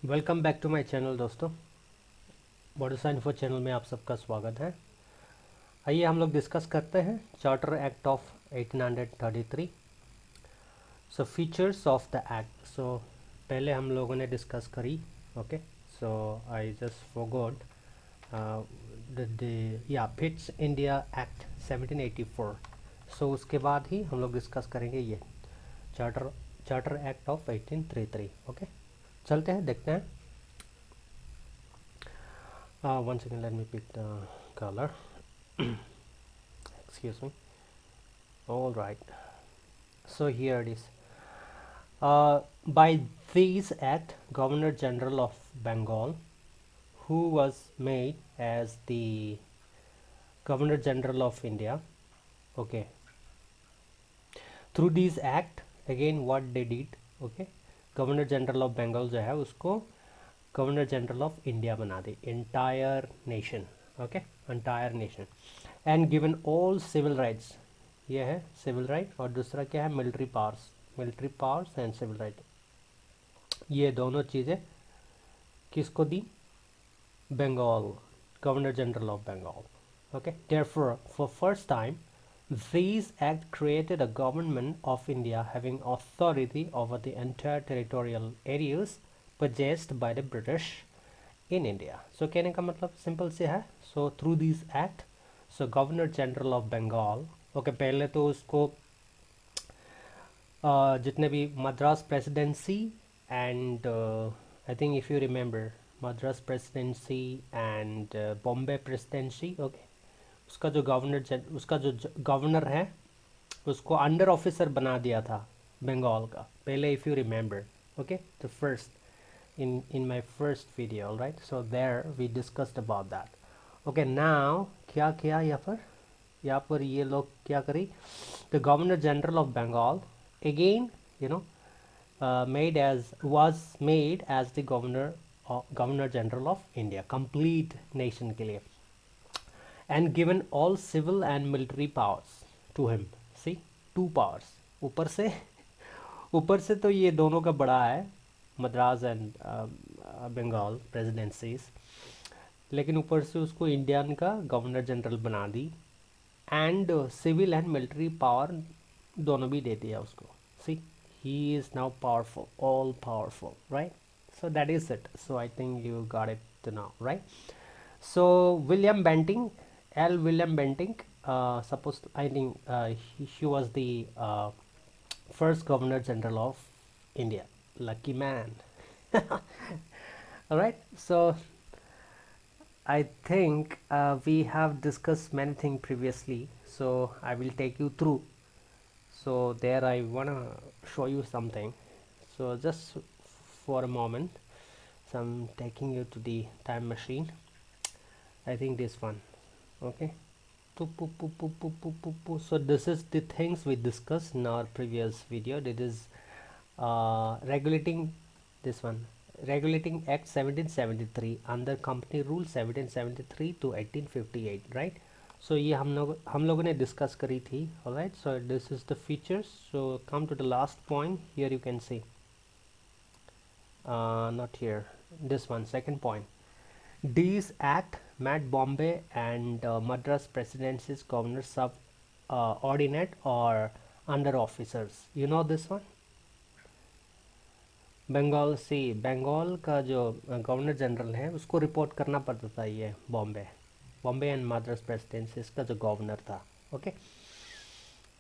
Welcome back to my channel दोस्तों। Body sign for channel में आप सबका स्वागत है। आइए हम लोग डिस्कस करते हैं charter act of 1833। So features of the act. So पहले हम लोगों ने डिस्कस करी। Okay, so I just forgot या फिट्स इंडिया एक्ट 1784। सो उसके बाद ही हम लोग डिस्कस करेंगे ये charter charter act of 1833। Okay, चलते हैं, देखते हैं। One second, let me pick the color. Excuse me. All right. So here it is. By this act, Governor General of Bengal, who was made as the Governor General of India, okay. Through this act, again what they did, okay. Governor General of Bengal जो है उसको governor general of India बना दे, entire nation. Okay, entire nation and given all civil rights. ये है civil right, और दूसरा क्या है, military powers and civil right. ये दोनों चीज़ें किसको दी? Bengal, governor general of Bengal. Okay, therefore for first time these act created a government of India having authority over the entire territorial areas possessed by the British in India. So कहने का मतलब simple से है, so through these act, so Governor General of Bengal, okay, पहले तो उसको जितने भी Madras presidency and I think if you remember Madras presidency and Bombay presidency, okay, उसका जो गवर्नर है उसको अंडर ऑफिसर बना दिया था बंगाल का पहले, if you remember. Okay, the first in my first video, all right, so there we discussed about that. Okay, now क्या किया यहाँ पर ये लोग क्या करी? The Governor General of Bengal again, you know, was made as the Governor General of India, complete nation के लिए, and given all civil and military powers to him. See, two powers. ऊपर से तो ये दोनों का बड़ा है, मद्रास एंड बंगाल प्रेसिडेंसीज, लेकिन ऊपर से उसको इंडियन का गवर्नर जनरल बना दी, and civil and military power दोनों भी दे दिया उसको। See, he is now powerful, all powerful, right? So that is it. So I think you got it now, right? So William Bentinck, L. William Bentinck, I think he was the first Governor General of India. Lucky man. All right. So I think we have discussed many things previously. So I will take you through. So there I wanna show you something. So just for a moment, so I'm taking you to the time machine. I think this one. Okay, so this is the things we discussed in our previous video. It is regulating this one, regulating act 1773 under company rule 1773 to 1858, right? So ये हम लोगों ने discuss करी थी। alright, so this is the features. So come to the last point. Here you can see not here, this one, second point. This act made Bombay and Madras presidencies governors subordinate or under officers. You know this one? Bengal से बंगाल का जो governor general है उसको report करना पड़ता था ये Bombay and Madras presidencies का जो गवर्नर था। Okay,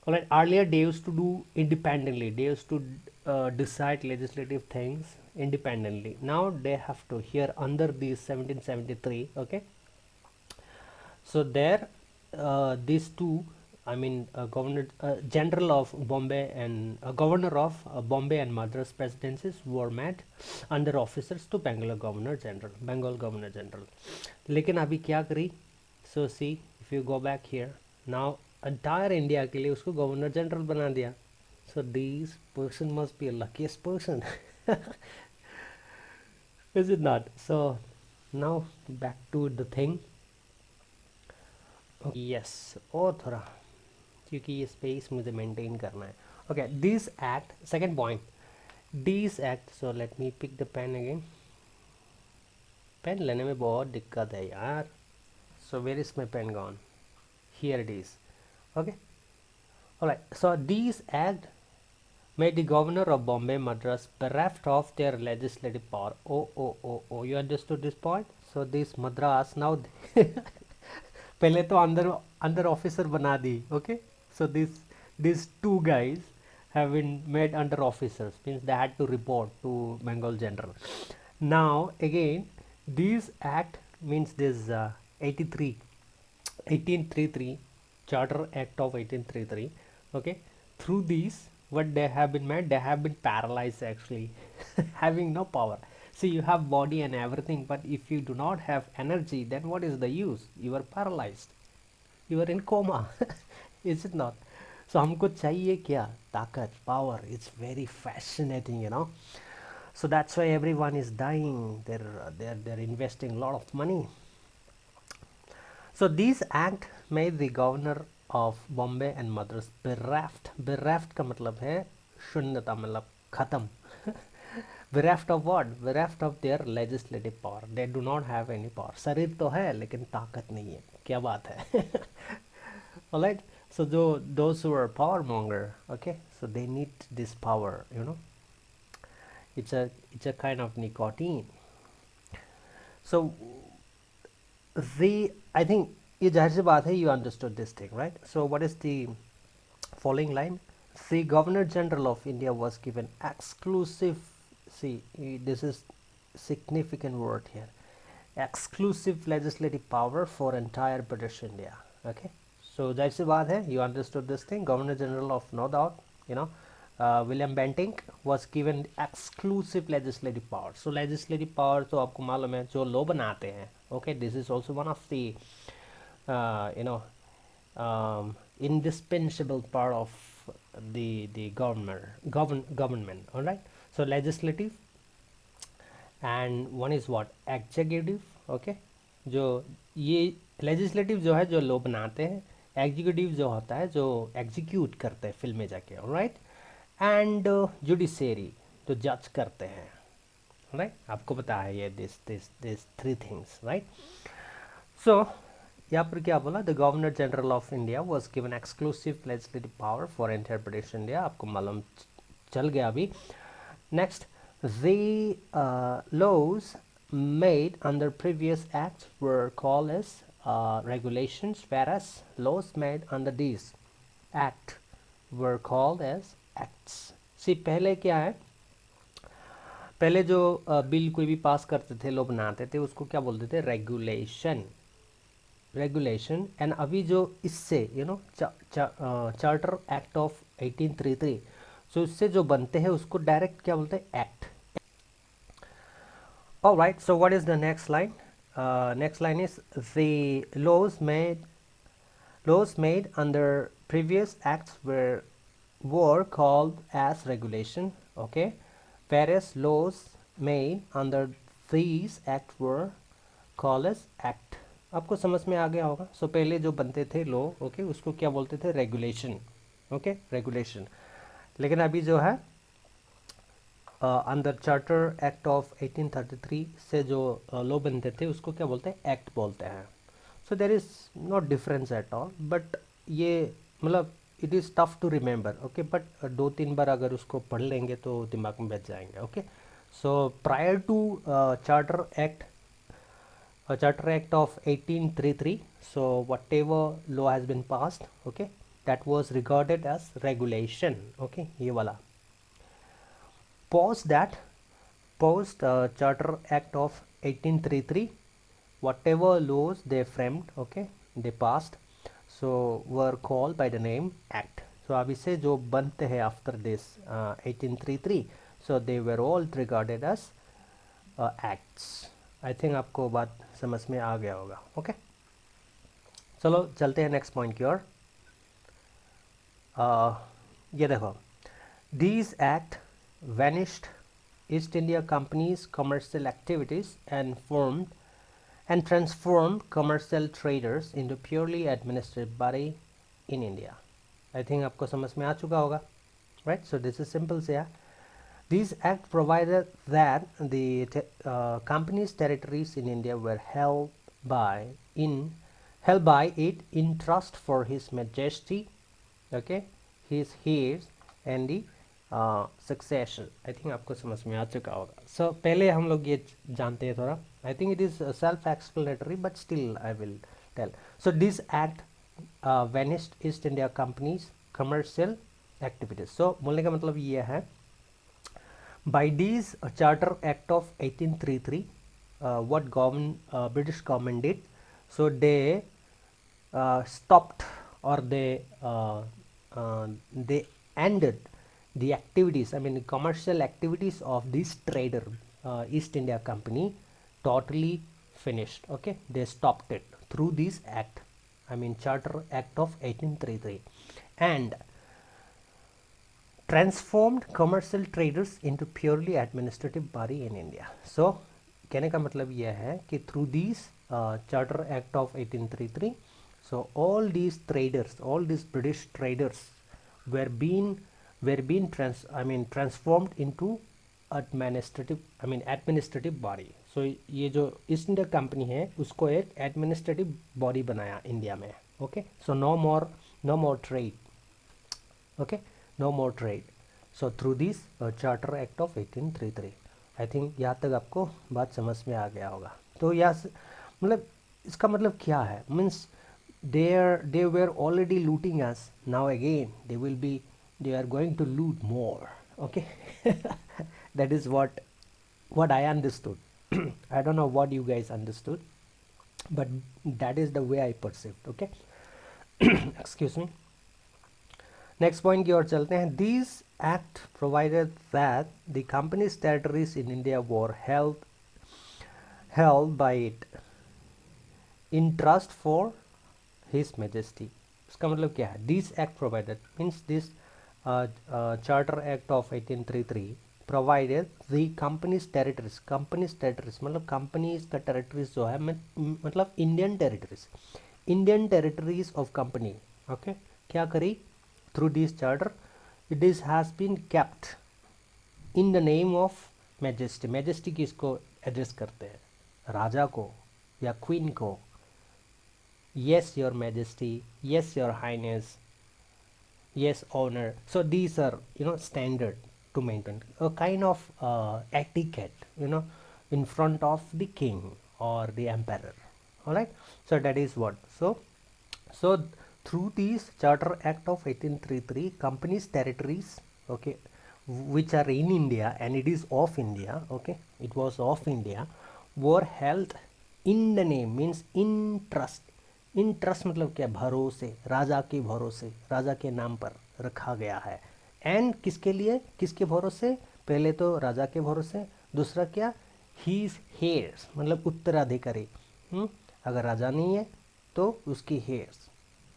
alright, earlier they used to do independently, they used to decide legislative things independently. Now they have to, here under the 1773, okay, so there these two, I mean governor general of Bombay and governor of Bombay and Madras presidencies were made under officers to Bengal governor general. लेकिन अभी क्या करी? So see, if you go back here, now entire India के लिए उसको governor general बना दिया. So this person must be a luckiest person. Is it not? So now back to the thing. Yes, और थोड़ा क्योंकि ये स्पेस मुझे मेंटेन करना है. Okay, this act, second point, this act, so let me pick the pen again. Pen लेने में बहुत दिक्कत है यार. So where is my pen gone? Here it is. Okay. Alright. So these act made the governor of Bombay, Madras bereft of their legislative power. Oh. You understood this point? So this Madras now पहले तो अंदर officer बना दी. Okay. So these two guys have been made under officers, means they had to report to Bengal general. Now again this act means this 83 1833 Charter Act of 1833. Okay, through these what they have been made, they have been paralyzed actually, having no power. See, you have body and everything, but if you do not have energy, then what is the use? You are paralyzed, you are in coma. Is it not? So हमको चाहिए क्या? ताकत, power. It's very fascinating, you know. So that's why everyone is dying. They're investing a lot of money. So this act made the governor of Bombay and Madras bereft. Bereft का मतलब है शून्यता, मतलब खत्म. Bereft of what? Bereft of their legislative power. They do not have any power. शरीर तो है लेकिन ताकत नहीं है. क्या बात है? Alright. So those who are power monger, okay, so they need this power, you know. It's a kind of nicotine. So I think ये जाहिर सी बात है, you understood this thing, right? So what is the following line? The Governor General of India was given exclusive, see, this is significant word here, exclusive legislative power for entire British India. Okay, so जाहिर सी बात है, you understood this thing. Governor General of, no doubt, you know, William Bentinck was given exclusive legislative power. So legislative power तो आपको मालूम है जो law बनाते हैं. Okay, this is also one of the indispensable part of the government. All right, so legislative and one is what, executive. Okay, जो ये legislative जो है जो law बनाते हैं, executive जो होता है जो execute करते हैं फिल्म में जाके. all right, and judiciary जो judge करते हैं. right, आपको पता है ये this three things, right? So यहाँ पर क्या बोला, the governor general of India was given exclusive legislative power for entire British India. आपको मालूम चल गया अभी. Next, the laws made under previous act were called as regulations, whereas laws made under this act were called as acts. See, पहले क्या है, पहले जो बिल कोई भी पास करते थे, लोग बनाते थे, उसको क्या बोलते थे, रेगुलेशन. एंड अभी जो इससे चार्टर एक्ट ऑफ 1833, सो इससे जो बनते हैं उसको डायरेक्ट क्या बोलते हैं, act. Alright, so what is the next line? Next line is the laws made under previous acts were called as regulation. Okay, whereas laws made under these acts were called as act. आपको समझ में आ गया होगा. सो पहले जो बनते थे law, okay, उसको क्या बोलते थे, रेगुलेशन. Okay, regulation. लेकिन अभी जो है अंडर चार्टर एक्ट ऑफ 1833 से जो लॉ बनते थे उसको क्या बोलते हैं, एक्ट बोलते हैं. So there is not difference at all, but ये मतलब it is tough to remember. Okay, but 2-3 बार अगर उसको पढ़ लेंगे तो दिमाग में बैठ जाएंगे. Okay, so prior to charter act of 1833, so whatever law has been passed, okay, that was regarded as regulation. Okay, ये वाला. Post Charter Act of 1833, whatever laws they framed, okay, they passed, so were called by the name act. So अभी से जो बनते हैं after this 1833, so they were all regarded as acts. I think आपको बात समझ में आ गया होगा. ओके, चलो चलते हैं नेक्स्ट पॉइंट की ओर. ये देखो, these act vanished east India companies commercial activities and transformed commercial traders into purely administrative body in India. I think आपको समझ में आ चुका होगा, right? So this is simple से. This act provided that the company's territories in India were held by it in trust for His Majesty, okay, his heirs and the succession. I think आपको समझ में आ चुका होगा. So पहले हम लोग ये जानते हैं थोड़ा. I think it is self-explanatory, but still I will tell. So this act vanished East India Company's commercial activities. So बोलने का मतलब ये है, by this Charter Act of 1833, what British government did, so they stopped, or they ended the activities, I mean the commercial activities of this trader, East India Company, totally finished. Okay, they stopped it through this act, I mean Charter Act of 1833, and transformed commercial traders into purely administrative body in India. So कहने का मतलब यह है कि through these Charter Act of 1833, so all these traders, all these British traders were being transformed into administrative body. So ये जो east India company है उसको एक एडमिनिस्ट्रेटिव बॉडी बनाया इंडिया में. Okay, so no more trade. Okay, no more trade. So through this Charter Act of 1833, I think यहाँ तक आपको बात समझ में आ गया होगा. तो यहाँ मतलब इसका मतलब क्या है, means they were already looting us, now again they are going to loot more. Okay. That is what I understood. I don't know what you guys understood, but that is the way I perceived. Okay. Excuse me. Next point की ओर चलते हैं. This act provided that the companies territories in India were held by it in trust for his majesty. इसका मतलब क्या है? This act provided means this charter act of 1833 provided the companies territories मतलब companies का territories जो है मतलब Indian territories of company. Okay, क्या करी? Through this charter, it has been kept in the name of majesty. Majesty किसको address करते हैं? राजा को या क्वीन को. Yes, your majesty. Yes, your highness. Yes, honor. So these are standard to maintain a kind of etiquette in front of the king or the emperor. All right. So that is what. So through this Charter Act of 1833, companies territories, okay, which are in India and it is of India, okay, it was of India, were held in the name, means in trust. in trust मतलब क्या? भरोसे, राजा के भरोसे, राजा के नाम पर रखा गया है. एंड किसके लिए? किसके भरोसे? पहले तो राजा के भरोसे, दूसरा क्या? हीज हेयर्स मतलब उत्तराधिकारी. अगर राजा नहीं है तो उसकी हेयर्स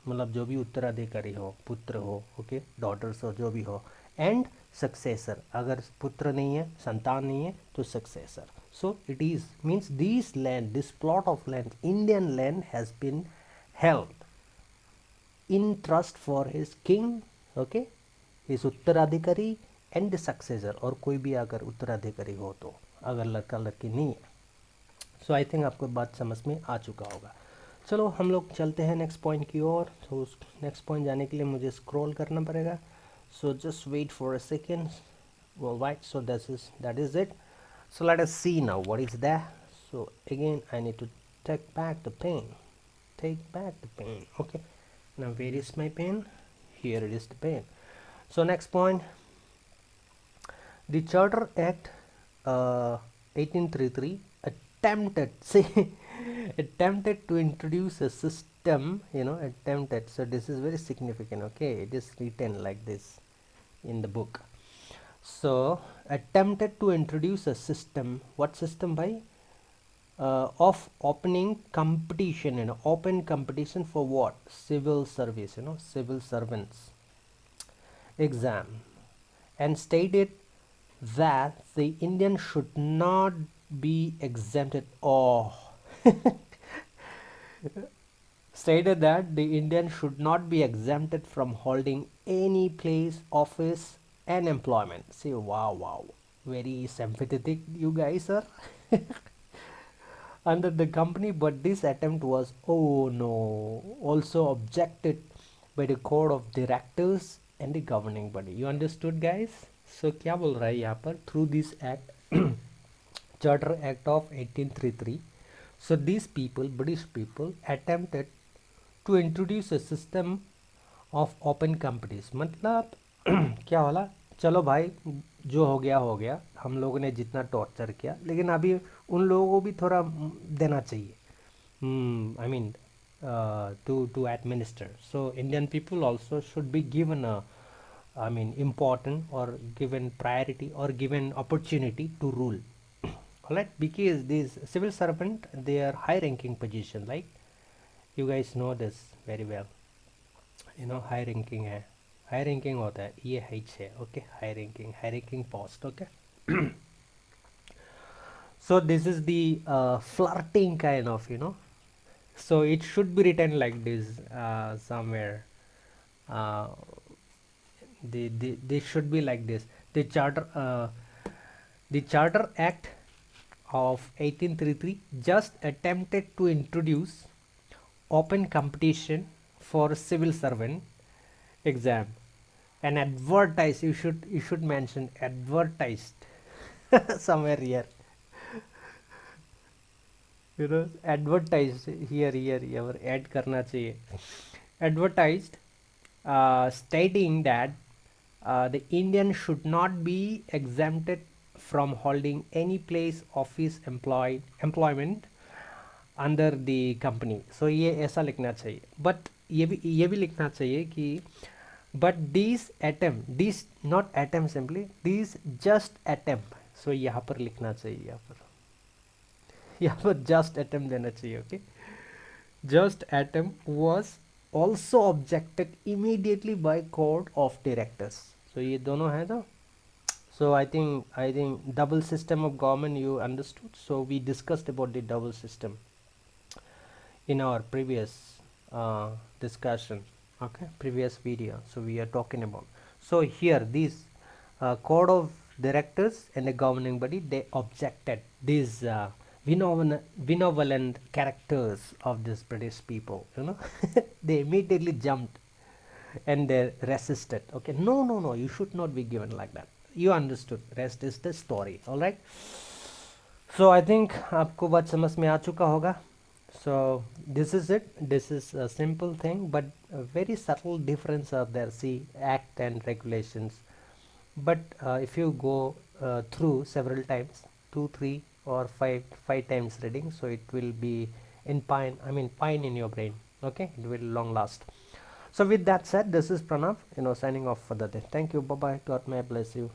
मतलब जो भी उत्तराधिकारी हो, पुत्र हो, ओके, डॉटर्स हो, जो भी हो. एंड सक्सेसर, अगर पुत्र नहीं है, संतान नहीं है तो successor. So it is means this land, this plot of land, Indian land has been held in trust for his king, okay, his उत्तराधिकारी एंड द सक्सेसर. और कोई भी अगर उत्तराधिकारी हो तो, अगर लड़का लड़की नहीं है. सो आई थिंक आपको बात समझ में आ चुका होगा. चलो हम लोग चलते हैं नेक्स्ट पॉइंट की ओर. तो उस नेक्स्ट पॉइंट जाने के लिए मुझे स्क्रॉल करना पड़ेगा. So just wait for a second. Right, so that is it. So let us see now what is there. So again I need to take back the pen. Okay, now where is my pen? Here it is, the pen. So next point, the Charter Act 1833 attempted to introduce a system, attempted. So this is very significant. Okay, it is written like this in the book. So attempted to introduce a system. What system? By of opening competition, open competition for what? Civil service, civil servants exam, and stated that the Indian should not be exempted. Stated that the Indian should not be exempted from holding any place, office and employment. See, wow, very sympathetic you guys are under the company, but this attempt was, oh no, also objected by the code of directors and the governing body. You understood guys? So क्या बोल रहा है यहाँ पर, through this act Charter Act of 1833, so these people, British people, attempted to introduce a system of open companies. मतलब क्या होला, चलो भाई जो हो गया, हम लोगों ने जितना टॉर्चर किया, लेकिन अभी उन लोगों को भी थोड़ा देना चाहिए, I mean to administer. So Indian people also should be given a, I mean, important or given priority or given opportunity to rule. Alright, because these civil servant, they are high ranking position, like you guys know this very well, you know, high ranking है, high ranking होता है, ये height है, okay, high ranking post, okay. So this is the flirting kind of, you know, so it should be written like this somewhere, uh, they should be like this. The Charter Act of 1833 just attempted to introduce open competition for civil servant exam and advertise, you should mention advertised somewhere here, you know, advertised here add करना चाहिए, advertised stating that the Indian should not be exempted from holding any place office employment under the company. So ये ऐसा लिखना चाहिए, but ये भी लिखना चाहिए कि but this attempt, this not attempt simply, this just attempt. So यहाँ पर लिखना चाहिए, यहाँ पर जस्ट अटेम्प्ट देना चाहिए. Okay, just attempt was also objected immediately by court of directors. So ये दोनों हैं तो. So I think double system of government you understood. So we discussed about the double system in our previous discussion, okay, previous video. So we are talking about, so here these code of directors and the governing body, they objected these benevolent characters of these British people, you know. They immediately jumped and they resisted. Okay, no, you should not be given like that. You understood, rest is the story. All right, so I think आपको बात समझ में आ चुका होगा. So this is it, this is a simple thing, but a very subtle difference are there. See, act and regulations, but if you go through several times, 2 3 or 5 times reading, so it will be in fine in your brain. Okay, it will long last. So with that said, this is Pranav, you know, signing off for the day. Thank you, bye bye, God may bless you.